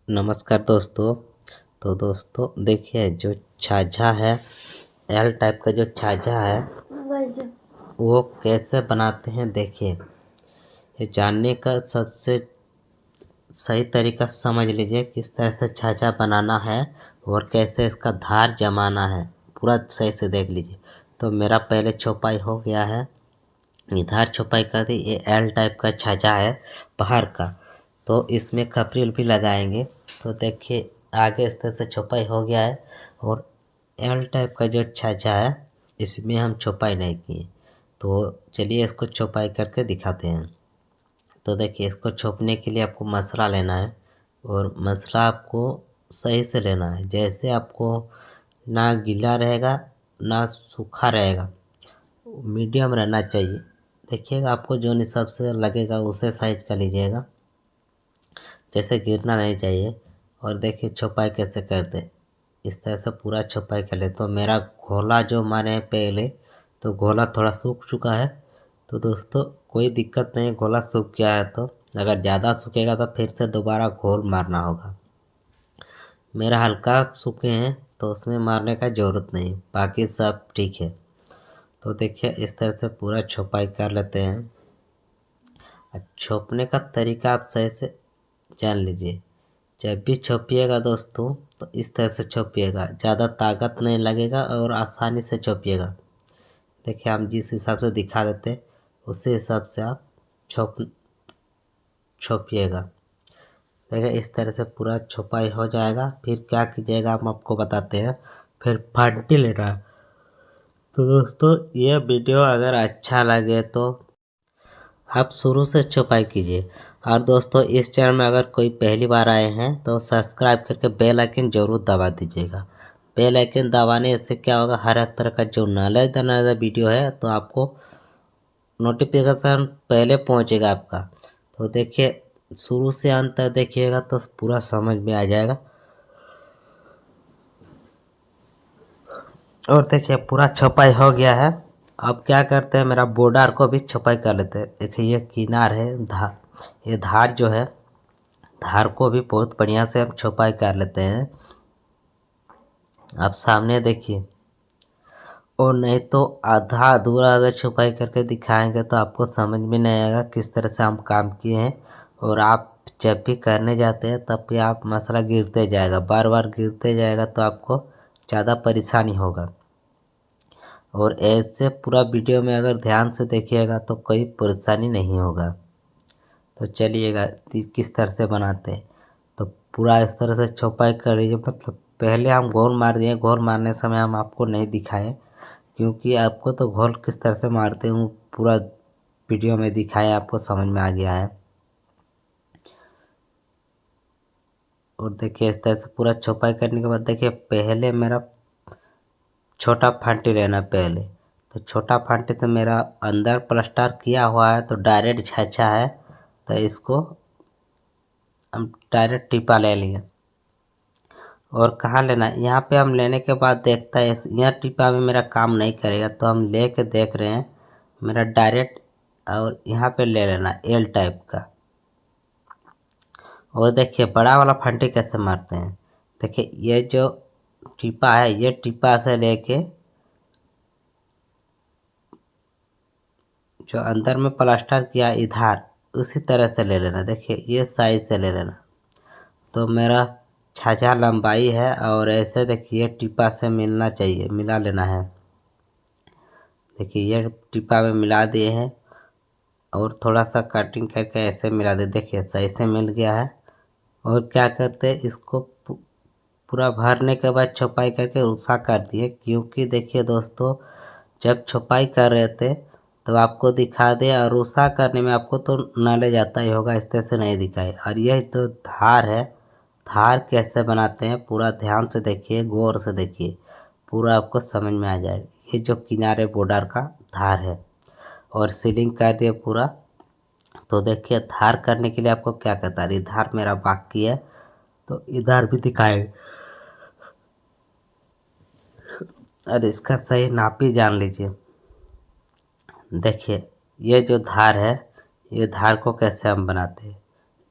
नमस्कार दोस्तों। तो दोस्तों देखिए, जो छाजा है, एल टाइप का जो छाजा है वो कैसे बनाते हैं। देखिए, ये जानने का सबसे सही तरीका समझ लीजिए किस तरह से छाजा बनाना है और कैसे इसका धार जमाना है, पूरा सही से देख लीजिए। तो मेरा पहले छपाई हो गया है, इधर छपाई कर दी। ये एल टाइप का छाजा है बाहर का, तो इसमें खपरील भी लगाएंगे। तो देखिए, आगे इस तरह से छपाई हो गया है। और एल टाइप का जो छाजा है इसमें हम छपाई नहीं किए। तो चलिए इसको छपाई करके दिखाते हैं। तो देखिए, इसको छोपने के लिए आपको मसला लेना है और मसला आपको सही से लेना है। जैसे आपको ना गीला रहेगा ना सूखा रहेगा, मीडियम रहना चाहिए। देखिएगा, आपको जो हिसाब से लगेगा उसे साइज का लीजिएगा, जैसे गिरना नहीं चाहिए। और देखिए छपाई कैसे करते, इस तरह से पूरा छपाई कर ले। तो मेरा घोला जो मारे पहले, तो घोला थोड़ा सूख चुका है। तो दोस्तों कोई दिक्कत नहीं, घोला सूख गया है। तो अगर ज़्यादा सूखेगा तो फिर से दोबारा घोल मारना होगा। मेरा हल्का सूखे हैं तो उसमें मारने का ज़रूरत नहीं, बाकी सब ठीक है। तो देखिए, इस तरह से पूरा छपाई कर लेते हैं। छोपने का तरीका आप सही से जान लीजिए। जब भी छोपिएगा दोस्तों, तो इस तरह से छोपिएगा, ज़्यादा ताकत नहीं लगेगा और आसानी से छोपिएगा। देखिए, हम जिस हिसाब से दिखा देते उसी हिसाब से आप छोपिएगा। देखिए, इस तरह से पूरा छपाई हो जाएगा। फिर क्या कीजिएगा हम आपको बताते हैं। फिर फंटी लेना है। तो दोस्तों, ये वीडियो अगर अच्छा लगे तो आप शुरू से छपाई कीजिए। और दोस्तों, इस चैनल में अगर कोई पहली बार आए हैं तो सब्सक्राइब करके बेल आइकन जरूर दबा दीजिएगा। बेल आइकन दबाने से क्या होगा, हर एक तरह का जो नॉलेज वीडियो है तो आपको नोटिफिकेशन पहले पहुंचेगा आपका। तो देखिए, शुरू से अंत तक देखिएगा तो पूरा समझ में आ जाएगा। और देखिए, पूरा छपाई हो गया है। अब क्या करते हैं, मेरा बॉर्डर को भी छपाई कर लेते हैं। देखिए, ये किनार है, ये धार जो है, धार को भी बहुत बढ़िया से हम छपाई कर लेते हैं। आप सामने देखिए। और नहीं तो आधा अधूरा अगर छपाई करके दिखाएंगे तो आपको समझ में नहीं आएगा किस तरह से हम काम किए हैं। और आप जब भी करने जाते हैं तब भी आप मसला गिरते जाएगा, बार बार गिरते जाएगा, तो आपको ज़्यादा परेशानी होगा। और ऐसे पूरा वीडियो में अगर ध्यान से देखिएगा तो कोई परेशानी नहीं होगा। तो चलिएगा किस तरह से बनाते हैं। तो पूरा इस तरह से छपाई कर लीजिए। मतलब पहले हम घोल मार दिए, घोल मारने समय हम आपको नहीं दिखाएं, क्योंकि आपको तो घोल किस तरह से मारते हूँ पूरा वीडियो में दिखाएं, आपको समझ में आ गया है। और देखिए, इस तरह से पूरा छपाई करने के बाद देखिए, पहले मेरा छोटा फांटी लेना पहले। तो छोटा फांटी से मेरा अंदर प्लास्टर किया हुआ है तो डायरेक्ट छाछा है, तो इसको हम डायरेक्ट टिपा ले लिए। और कहाँ लेना है, यहाँ पे हम लेने के बाद देखता है यह टिपा में मेरा काम नहीं करेगा, तो हम ले के देख रहे हैं मेरा डायरेक्ट। और यहाँ पे ले लेना एल टाइप का। और देखिए, बड़ा वाला फंटी कैसे मारते हैं। देखिए, ये जो टिपा है, ये टिपा से लेके जो अंदर में प्लास्टर किया इधर, उसी तरह से ले लेना। देखिए, ये साइज से ले लेना। तो मेरा छाछा लंबाई है और ऐसे देखिए टिपा से मिलना चाहिए, मिला लेना है। देखिए, ये टिपा में मिला दिए हैं और थोड़ा सा कटिंग करके ऐसे मिला दे। देखिए, सही से मिल गया है। और क्या करते हैं, इसको पूरा भरने के बाद छपाई करके उषा कर दिए। क्योंकि देखिए दोस्तों, जब छपाई कर रहे थे तो आपको दिखा दे, और उषा करने में आपको तो नॉलेज आता ही होगा, इस तरह से नहीं दिखाए। और यह तो धार है, धार कैसे बनाते हैं पूरा ध्यान से देखिए, गौर से देखिए, पूरा आपको समझ में आ जाएगा। ये जो किनारे बॉर्डर का धार है, और सीलिंग कर दिए पूरा। तो देखिए, धार करने के लिए आपको क्या कहता है, धार मेरा बाकी है तो इधर भी दिखाएंगे। और इसका सही नाप ही जान लीजिए। देखिए, ये जो धार है, ये धार को कैसे हम बनाते हैं।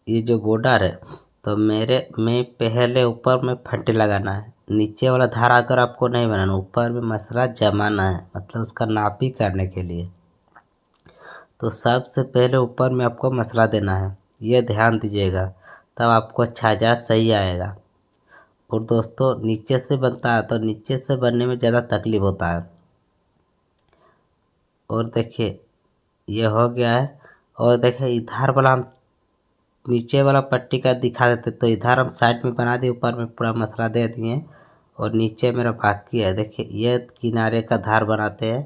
ये जो बॉर्डर है, तो मैं पहले ऊपर में फंटी लगाना है, नीचे वाला धार अगर आपको नहीं बनाना, ऊपर में मसाला जमाना है, मतलब उसका नापी करने के लिए। तो सबसे पहले ऊपर में आपको मसाला देना है, ये ध्यान दीजिएगा, तब आपको छाजा सही आएगा। और दोस्तों नीचे से बनता है तो नीचे से बनने में ज़्यादा तकलीफ होता है। और देखिए ये हो गया है। और देखिए इधर वाला हम नीचे वाला पट्टी का दिखा देते, तो इधर हम साइड में बना दिए, ऊपर में पूरा मसाला दे दिए और नीचे मेरा बाकी है। देखिए ये किनारे का धार बनाते हैं,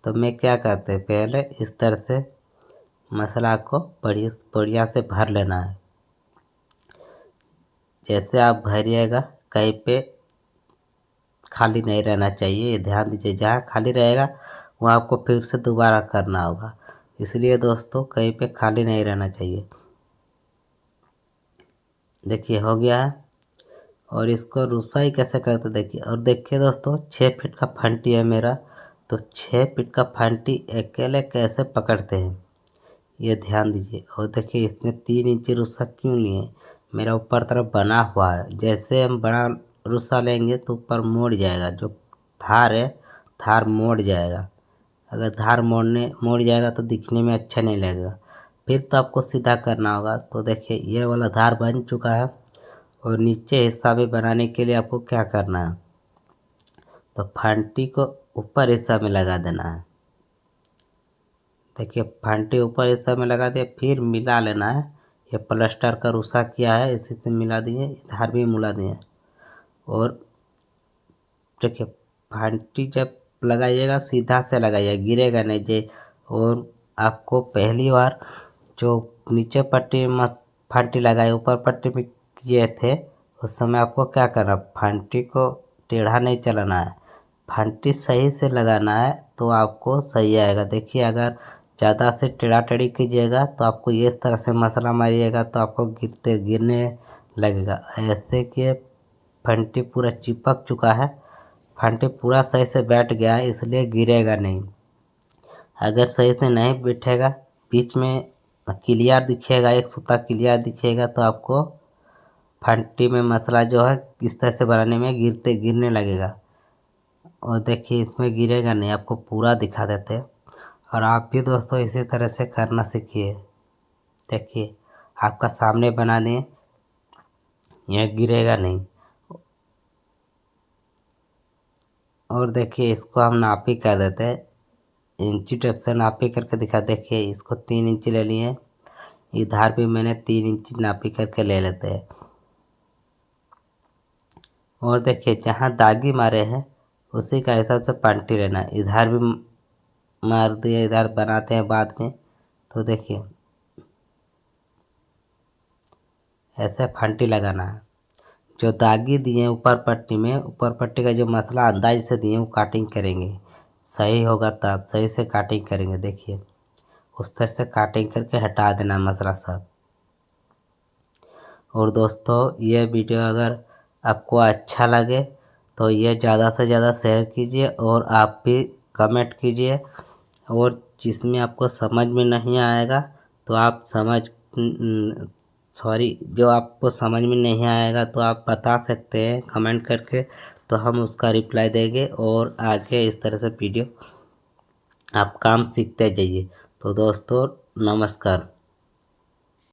तो मैं क्या करते हैं, पहले इस तरह से मसाला को बढ़िया से भर लेना है। जैसे आप भरिएगा, कहीं पे खाली नहीं रहना चाहिए, ये ध्यान दीजिए, जहाँ खाली रहेगा वहाँ आपको फिर से दोबारा करना होगा। इसलिए दोस्तों कहीं पे खाली नहीं रहना चाहिए। देखिए हो गया है। और इसको रुसाई कैसे करते देखिए। और देखिए दोस्तों 6 फीट का फंटी है मेरा, तो 6 फीट का फंटी अकेले कैसे पकड़ते हैं ये ध्यान दीजिए। और देखिए इसमें 3 इंची रुस्सा क्यों लिए, मेरा ऊपर तरफ बना हुआ है, जैसे हम बड़ा रुस्सा लेंगे तो ऊपर मोड़ जाएगा, जो धार है धार मोड़ जाएगा। अगर धार मोड़ जाएगा तो दिखने में अच्छा नहीं लगेगा, फिर तो आपको सीधा करना होगा। तो देखिए ये वाला धार बन चुका है। और नीचे हिस्सा में बनाने के लिए आपको क्या करना है, तो फंटी को ऊपर हिस्सा में लगा देना है। देखिए फंटी ऊपर हिस्सा में लगा दिया, फिर मिला लेना है। ये प्लास्टर का रुसा किया है, इसी से मिला दिए, इधर भी मिला दिए। और देखिए फंटी जब लगाइएगा सीधा से लगाइएगा, गिरेगा नहीं जे। और आपको पहली बार जो नीचे पट्टी में फंटी लगाए, ऊपर पट्टी में किए थे, उस समय आपको क्या करना, फंटी को टेढ़ा नहीं चलाना है, फंटी सही से लगाना है, तो आपको सही आएगा। देखिए अगर ज़्यादा से टेढ़ा टेढ़ी कीजिएगा तो आपको इस तरह से मसाला मारिएगा तो आपको गिरने लगेगा। ऐसे कि फंटी पूरा चिपक चुका है, फंटी पूरा सही से बैठ गया है, इसलिए गिरेगा नहीं। अगर सही से नहीं बैठेगा, बीच में क्लियर दिखेगा, एक सूता क्लियर दिखेगा, तो आपको फंटी में मसाला जो है इस तरह से बनाने में गिरने लगेगा। और देखिए इसमें गिरेगा नहीं, आपको पूरा दिखा देते हैं। और आप भी दोस्तों इसी तरह से करना सीखिए। देखिए आपका सामने बना दें, यह गिरेगा नहीं। और देखिए इसको हम नापी कर देते हैं, इंची टेप से नापी करके दिखा। देखिए इसको 3 इंची ले लिए, इधर भी मैंने 3 इंची नापी करके ले लेते हैं। और देखिए जहाँ दागी मारे हैं उसी का हिसाब से पलटी लेना, इधर भी मार दिए, इधर बनाते हैं बाद में। तो देखिए ऐसे फंटी लगाना है, जो दागी दिए ऊपर पट्टी में, ऊपर पट्टी का जो मसला अंदाज से दिए वो काटिंग करेंगे, सही होगा तब सही से काटिंग करेंगे। देखिए उस तरह से काटिंग करके हटा देना मसला सब। और दोस्तों ये वीडियो अगर आपको अच्छा लगे तो ये ज़्यादा से ज़्यादा शेयर कीजिए, और आप भी कमेंट कीजिए। और जिसमें आपको समझ में नहीं आएगा तो आप जो आपको समझ में नहीं आएगा तो आप बता सकते हैं कमेंट करके, तो हम उसका रिप्लाई देंगे। और आगे इस तरह से वीडियो आप काम सीखते जाइए। तो दोस्तों नमस्कार।